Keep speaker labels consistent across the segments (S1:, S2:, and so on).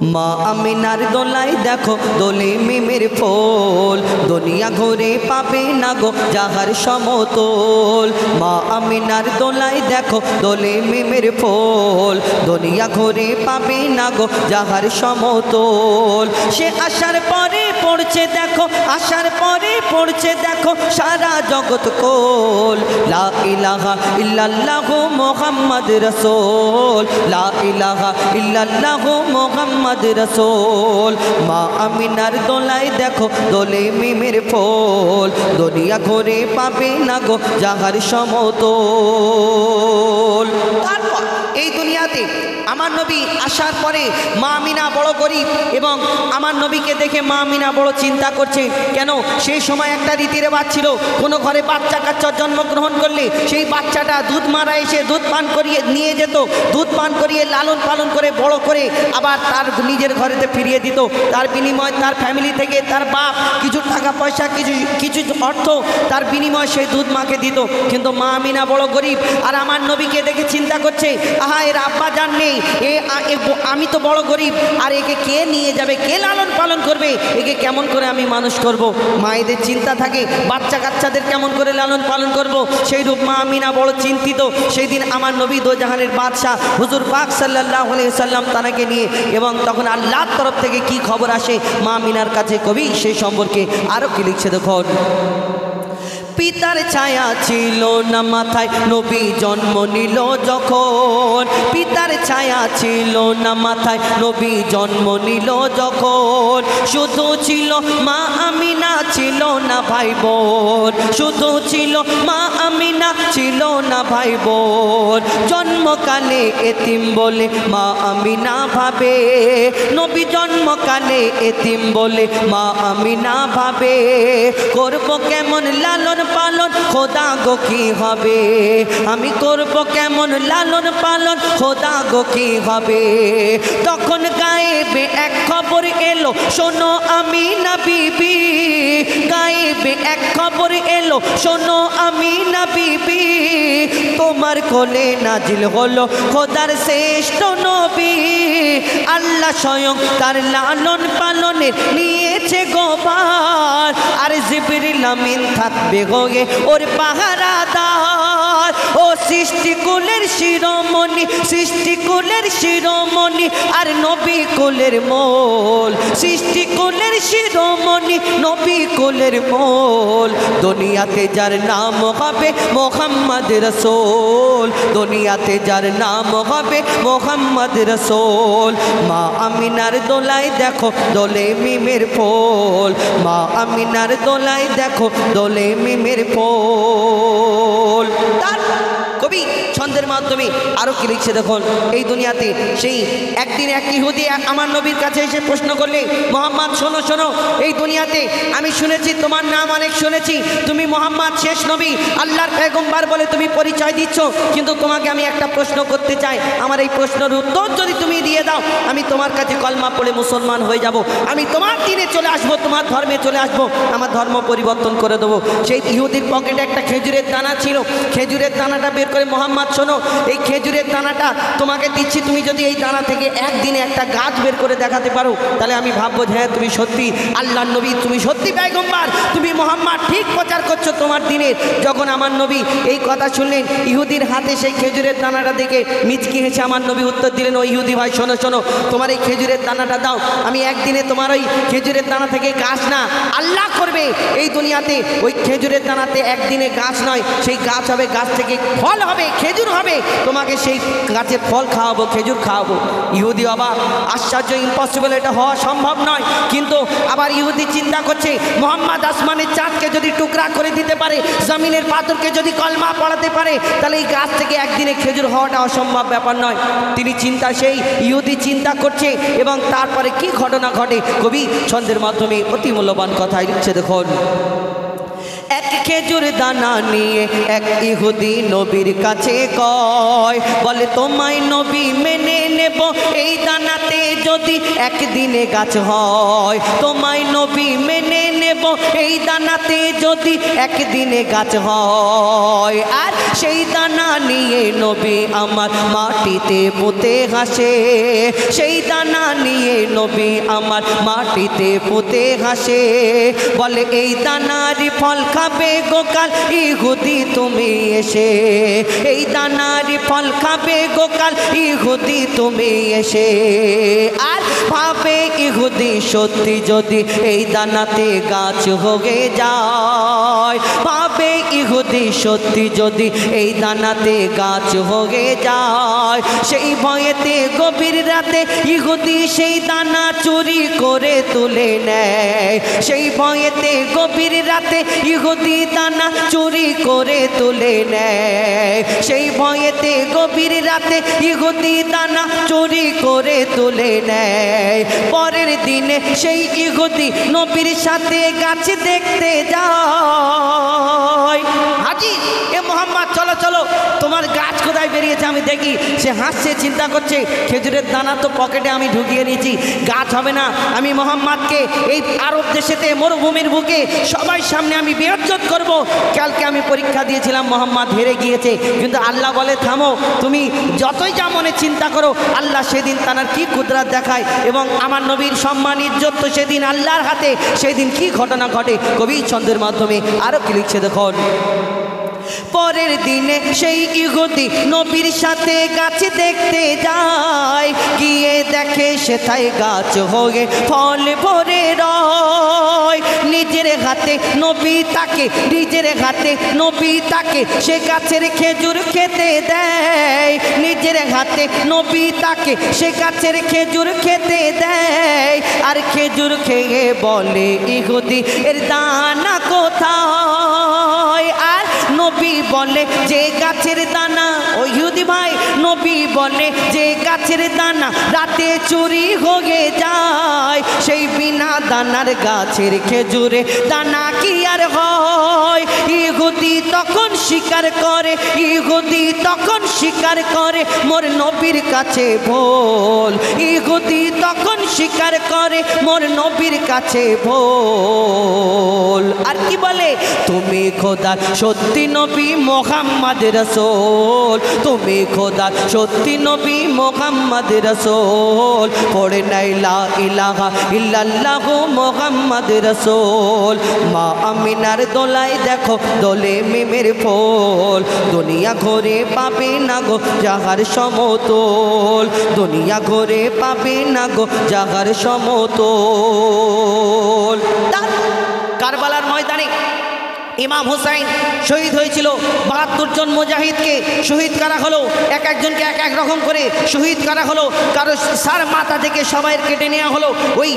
S1: মা আমিনার দোলাই দেখো দোলে মিমের ফুল, দুনিয়া ঘুরে পাবে না গো যাহার সমতল। মা আমিনার দোলাই দেখো দোলে মিমের ফুল, দুনিয়া ঘুরে পাবে না গো যাহার সমতল। সে আসার পরে পড়ছে দেখো, আসার পরে পড়ছে দেখো সারা জগৎ কোল। লা ইলাহা ইল্লাল্লাহু মুহাম্মদ রাসূল, লা ইলাহা ইল্লাল্লাহু মুহাম্মদ রাসূল। মা আমিনার দোলাই দেখো দোলে মিমের ফুল, দুনিয়া ঘুরে পাবে না গো যাহার সমতল। তারপর এই দুনিয়াতে আমার নবী আসার পরে মা আমিনা বড় গরিব এবং আমার নবীকে দেখে মা আমিনা বড় চিন্তা করছে। কেন? সেই সময় একটা রীতি রেওয়াজ ছিল, কোনো ঘরে বাচ্চা কাচ্চা জন্মগ্রহণ করলে সেই বাচ্চাটা দুধ মারা এসে দুধ পান করিয়ে নিয়ে যেত, দুধ পান করিয়ে লালন পালন করে বড় করে আবার তার নিজের ঘরেতে ফিরিয়ে দিত। তার বিনিময়ে তার ফ্যামিলি থেকে তার বাপ কিছু টাকা পয়সা কিছু অর্থ তার বিনিময়ে সেই দুধ মাকে দিত। কিন্তু মা আমিনা বড় গরিব আর আমার নবীকে দেখে চিন্তা করছে, আহা এর আব্বা জান নেই, আমি তো বড় গরিব, আর একে কে নিয়ে যাবে, কে লালন পালন করবে, একে কেমন করে আমি মানুষ করব। মায়েদের চিন্তা থাকে বাচ্চা কাচ্চাদের কেমন করে লালন পালন করব, সেই রূপ মা আমিনা বড় চিন্তিত। সেই দিন আমার নবী দোজাহানের বাদশাহ হুজুর পাক সাল্লাল্লাহু আলাইহি সাল্লাম তাকে নিয়ে, এবং তখন আল্লাহর তরফ থেকে কি খবর আসে মা আমিনার কাছে, কবি সেই সম্পর্কে আরো কি লিখছে দেখুন। পিতার ছায়া ছিল না মাথায় নবী জন্ম নিল যখন, পিতার ছায়া ছিল না মাথায় নবী জন্ম নিল যখন। শুধু ছিল মা আমিনা, ছিল না ভাই বোন, শুধু ছিল মা আমিনা, ছিল না ভাই বোন। জন্মকালে এতিম বলে মা আমিনা ভাবে, নবী জন্মকালে এতিম বলে মা আমিনা ভাবে। করব কেমন লালন পালন খোদা গো কি হবে, আমি করব কেমন লালন পালন খোদা গো কি হবে। তখন গায়েবে এক খবর এলো শোনো আমিনা বিবি, গায়েবে এক খবর এলো শোনো আমিনা বিবি। তোমার কোলে নাজিল হলো খোদার শ্রেষ্ঠ নবী, আল্লাহ স্বয়ং তার লালন পালনে নিয়েছে গোবার। আর জিবরিল আমিন থাকবে গোগে ওর পাহারাদার। ও সৃষ্টিকুলের শিরোমণি, সৃষ্টিকুলের শিরোমণি আর নবী কুলের মোল, সৃষ্টিকুলের শিরোমণি নবী কুলের মোল। দুনিয়াতে যার নাম হবে মুহাম্মদ রাসূল, দুনিয়াতে যার নাম হবে মুহাম্মদ রাসূল। মা আমিনার দোলাই দেখো দোলে মিমের ফুল, মা আমিনার দোলাই দেখো দোলে মিমের ফুল। কবি ছন্দের মাধ্যমে আরো কি লিখছে দেখুন। এই দুনিয়াতে সেই একদিন এক ইহুদি আমার নবীর কাছে এসে প্রশ্ন করলে, মোহাম্মদ শোনো শোনো, এই দুনিয়াতে আমি শুনেছি তোমার নাম অনেক শুনেছি, তুমি মোহাম্মদ শেষ নবী আল্লাহর পয়গম্বর বলে তুমি পরিচয় দিচ্ছ, কিন্তু তোমাকে আমি একটা প্রশ্ন করতে চাই, আমার এই প্রশ্নের উত্তর যদি তুমি দিয়ে দাও আমি তোমার কাছে কলমা পড়ে মুসলমান হয়ে যাব, আমি তোমার দিনে চলে আসবো, তোমার ধর্মে চলে আসবো, আমার ধর্ম পরিবর্তন করে দেবো। সেই ইহুদির পকেটে একটা খেজুরের দানা ছিল, খেজুরের দানাটা বের করে, মোহাম্মদ শোনো এই খেজুরের দানাটা তোমাকে দিচ্ছি, তুমি যদি এই দানা থেকে একদিনে একটা গাছ বের করে দেখাতে পারো তাহলে আমি ভাববো যে হ্যাঁ তুমি সত্যি আল্লাহর নবী, তুমি সত্যি পয়গম্বর, তুমি মোহাম্মদ ঠিক প্রচার করছো তোমার দিনের। যখন আমার নবী এই কথা শুনলেন, ইহুদির হাতে সেই খেজুরের দানাটা দেখে মিচকি হেসে আমার নবী উত্তর দিলেন, ও ইহুদি ভাই শোনো শোনো, তোমার এই খেজুরের দানাটা দাও, আমি একদিনে তোমার ওই খেজুরের দানা থেকে গাছ না, আল্লাহ করবে এই দুনিয়াতে ওই খেজুরের দানাতে একদিনে গাছ নয়, সেই গাছ হবে, গাছ থেকে ফল হবে, খেজুর হবে, তোমাকে সেই গাছের ফল খাওয়াবো, খেজুর খাওয়াবো। ইহুদি অবাক, আশ্চর্য, ইম্পসিবল, এটা হওয়া সম্ভব নয়। কিন্তু আবার ইহুদি চিন্তা করছে, মোহাম্মদ আসমানের চাঁদকে যদি টুকরা করে দিতে পারে, জমিনের পাথরকে যদি কলমা পড়াতে পারে, তাহলে এই গাছ থেকে একদিনে খেজুর হওয়াটা অসম্ভব ব্যাপার নয়। তিনি চিন্তা, সেই ইহুদি চিন্তা করছে, এবং তারপরে কি ঘটনা ঘটে কবি ছন্দের মাধ্যমে অতি মূল্যবান কথাই লিখছে দেখুন। এক খেজুর দানা নিয়ে এক ইহুদি নবীর কাছে কয়, বলে তোমায় নবী মেনে নেব এই দানাতে যদি একদিনে গাছ হয়, তোমায় নবী মেনে নেব এই দানাতে যদি একদিনে গাছ হয়। আর সেই দানা নিয়ে নবী আমার মাটিতে পুঁতে হাসে, সেই দানা নিয়ে নবী আমার মাটিতে পুঁতে হাসে, বলে এই দানারি ফল খাবে গোকাল ইহুদি তুমি এসে, এই দানারি ফল খাবে গোকাল ইহুদি তুমি এসে। আর ভাবে ইহুদি সত্যি যদি এই দানাতে গাছ হয়ে যায়, ভাবে ইহুদি সত্যি যদি এই দানাতে গাছ হয়ে যায়, সেই ভয়েতে গভীর রাতে ইহুদি সেই দানা চুরি করে তুলে নেয়, সেই ভয়েতে গভীর রাতে ইহুদি দানা চুরি করে তুলে নেয়, সেই ভয়েতে গভীর রাতে ইহুদি দানা চুরি করে তুলে নেয়। পরের দিনে সেই ইহুদি নবীর সাথে গাছ দেখতে যায়। হাজি এ মোহাম্মদ চলো চলো, তোমার গাছ কোথায় বেরিয়েছে আমি দেখি। সে হাসছে, চিন্তা করছে খেজুরের দানা তো পকেটে আমি ঢুকিয়ে নিয়েছি, গাছ হবে না। আমি মোহাম্মদকে এই আরব দেশেতে মরুভূমির বুকে সবাই সামনে আমি বেইজ্জত করব। কালকে আমি পরীক্ষা দিয়েছিলাম, মোহাম্মদ হেরে গিয়েছে, কিন্তু আল্লাহ বলে থামো, তুমি যতই যা মনে চিন্তা করো, আল্লাহ সেদিন তার কি কুদরত দেখায় এবং আমার নবীর সম্মান ইজ্জত তো সেদিন আল্লাহর হাতে। সেদিন কি ঘটনা ঘটে কবি ছন্দের মাধ্যমে আরো কি লিখছে দেখুন। পরের দিনে সেই ইহুদি নবীর সাথে গাছ দেখতে যায়, গিয়ে দেখে সেথায় গাছ হয়ে ফল ভরে রয়। নিজের হাতে নবী তাকে, নিজের হাতে নবী তাকে সে গাছের খেজুর খেতে দেয়, নিজের হাতে নবী তাকে সে গাছের খেজুর খেতে দেয়। আর খেজুর খেয়ে বলে ইহুদি এর দানা কোথায়? আর নবী বলে যে গাছের দানা, ও ইহুদি ভাই, নবী বলে যে গাছের দানা রাতে চুরি হয়ে যায়, সেই বিনা দানার গাছের খেজুরে দানা কি আর হয়? ইহুদি তখন স্বীকার করে, ইহুদি তখন স্বীকার করে মোর নবীর কাছে ভুল, ইহুদি তখন স্বীকার করে মোর নবীর কাছে ভুল। আর কি বলে, তুমি খোদার সত্যি নবী মুহাম্মদ রাসূল, তুমি খোদার সত্যি নবী মুহাম্মদ রাসূল, পড়ে নাই লা ইলাহা ইল্লাল্লাহ মুহাম্মদ রাসূল। মা আমিনার দোলায় দেখো দোলে মিমের ফুল, দুনিয়া ঘুরে পাবে না গো যাহার সমতল, দুনিয়া ঘুরে পাবে না গো যাহার সমতল। কারবালার ময়দানে ইমাম হুসাইন শহীদ হয়েছিল, ৭২ জন মুজাহিদকে শহীদ করা হলো, এক একজনকে এক এক রকম করে শহীদ করা হলো। কারো সার মাথা থেকে সবাই কেটে নেওয়া হলো। ওই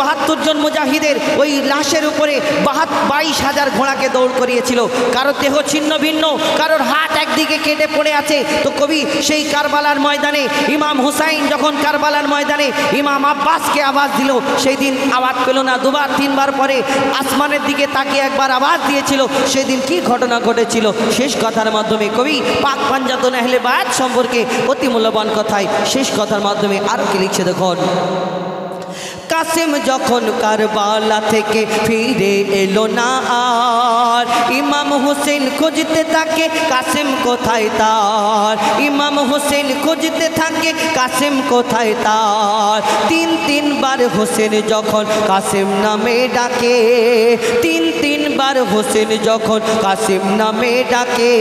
S1: ৭২ জন মুজাহিদের ওই লাশের উপরে ২২,০০০ ঘোড়াকে দৌড় করিয়েছিল। কারো দেহ ছিন্ন ভিন্ন, কারোর হাত একদিকে কেটে পড়ে আছে। তো কবি সেই কারবালার ময়দানে ইমাম হুসাইন যখন কারবালার ময়দানে ইমাম আব্বাসকে আওয়াজ দিল, সেই দিন আওয়াজ পেল না, দুবার তিনবার পরে আসমানের দিকে তাকিয়ে একবার আওয়াজ দিয়েছিল। সেদিন কি ঘটনা ঘটেছিল শেষ কথার মাধ্যমে কবি পাক পাঞ্জাতন আহলে বায়াত সম্পর্কে অতি মূল্যবান কথায় শেষ কথার মাধ্যমে আর কি লিখছে দেখুন। কাসেম যখন কারবালা থেকে ফিরে এলো না আর, ইমাম হোসেন খুঁজতে থাকে কাসেম কোথায় তার, ইমাম হোসেন খুঁজতে থাকে কাসেম কোথায় তার। তিনবার হোসেন যখন কাসেম নামে ডাকে, তিনবার হোসেন যখন কাসেম নামে ডাকে,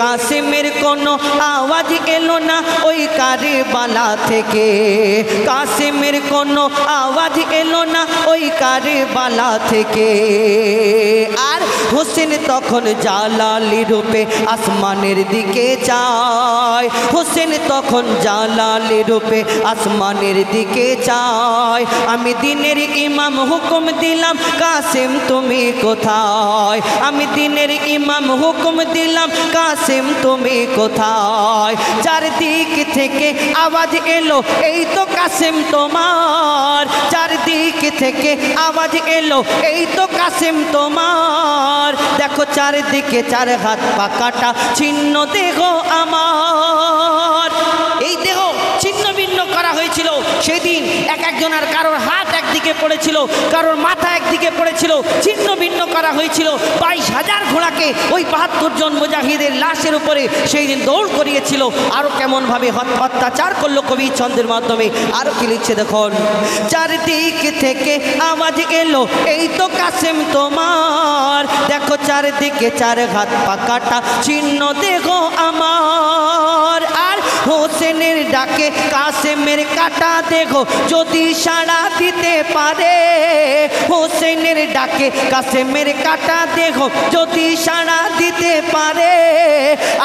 S1: কাসেমের কোনো আওয়াজ এলো না ওই কারবালা থেকে, কাসেমের কোনো আওয়াজ এলো না ওই কারবালা থেকে। আর হোসেন তখন জালালি রূপে আসমানের দিকে চায়, হোসেন তখন জালালি রূপে আসমানের দিকে চায়। আমি দিনের ইমাম হুকুম দিলাম কাসেম তুমি কোথায়, আমি দিনের ইমাম হুকুম দিলাম কাসেম তুমি কোথায়। চারদিক থেকে আওয়াজ এলো এই তো কাসেম তোমার, চারদিক থেকে আওয়াজ এলো এই তো কাসেম তোমার। দেখো চারদিকে চার হাত পা কাটা ছিন্ন দেহ আমার, এই দেহ ছিন্ন ভিন্ন করা হয়েছিল সেদিন। এক একজনের কারোর হাত একদিকে পড়েছিল, কারোর মাথা একদিকে পড়েছিল, ছিন্ন ভিন্ন করা হয়েছিল। 22,000 ঘোড়াকে ওই 72 জন মুজাহিদের লাশের উপরে সেই দিন দৌড় করিয়েছিল। আরও কেমনভাবে অত্যাচার করলো কবি ছন্দের মাধ্যমে। আরও কি লিখছে দেখুন, চারদিক থেকে আওয়াজ এলো এই তো কাসেম তোমার, দেখো চারদিকে 4 হাত পাকাটা চিহ্ন দেখো আমার। আর হোসেনের ডাকে কাসেমের কাটা দেখো যদি সাড়া দিতে পারে, হোসেনের ডাকে কাসেমের কাটা দেখো যদি সাড়া দিতে পারে।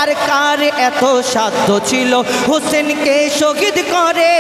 S1: আর কার এত সাধ্য ছিল হোসেনকে শহীদ করে,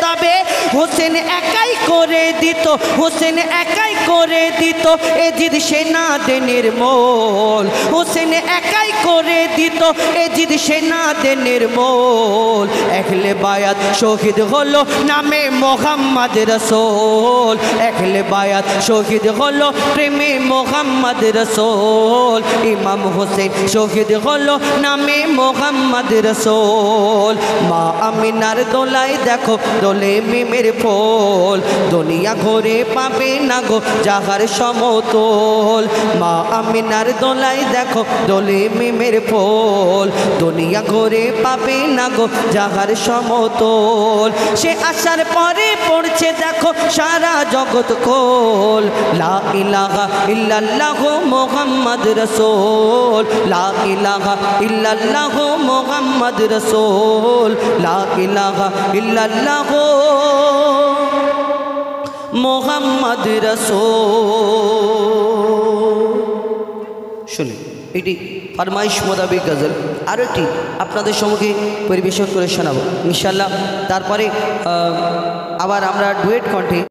S1: তবে হোসেন একাই করে দিত, হোসেন একাই করে দিত এজিদ সেনাদের নির্মূল, হোসেন একাই করে দিত এজিদ সেনাদের নির্মূল। আহলে বায়াত শহীদ হলো নামে মোহাম্মদ রসুল, আহলে বায়াত শহীদ হলো প্রেমে মোহাম্মদ রসুল। ইমাম হোসেন শহীদ হলো নামে মোহাম্মদ রসুল। মা আমিনার দোলায় দেখো দোলে মিমের ফুল, দুনিয়া ঘুরে পাবে না গো যাহার সমতল। মা আমিনার দোলায় দেখো দোলে মিমের ফুল, দুনিয়া ঘুরে পাবে না গো যাহার সমতল। সে আসার পরে পড়ছে দেখো সারা জগৎ কোল, লা ইলাহা ইল্লাল্লাহ মুহাম্মদ রাসূল, লা ইলাহা ইল্লাল্লাহ মুহাম্মদ রাসূল, লা ইলাহা ইল্লাল্লাহ মুহাম্মদ রাসূল। শুনুন, এটি ফরমাইশ মোতাবেক গজল। আরও একটি আপনাদের সম্মুখে পরিবেশন করে শোনাবো ইনশাল্লাহ। তারপরে আবার আমরা ডুয়েট কণ্ঠে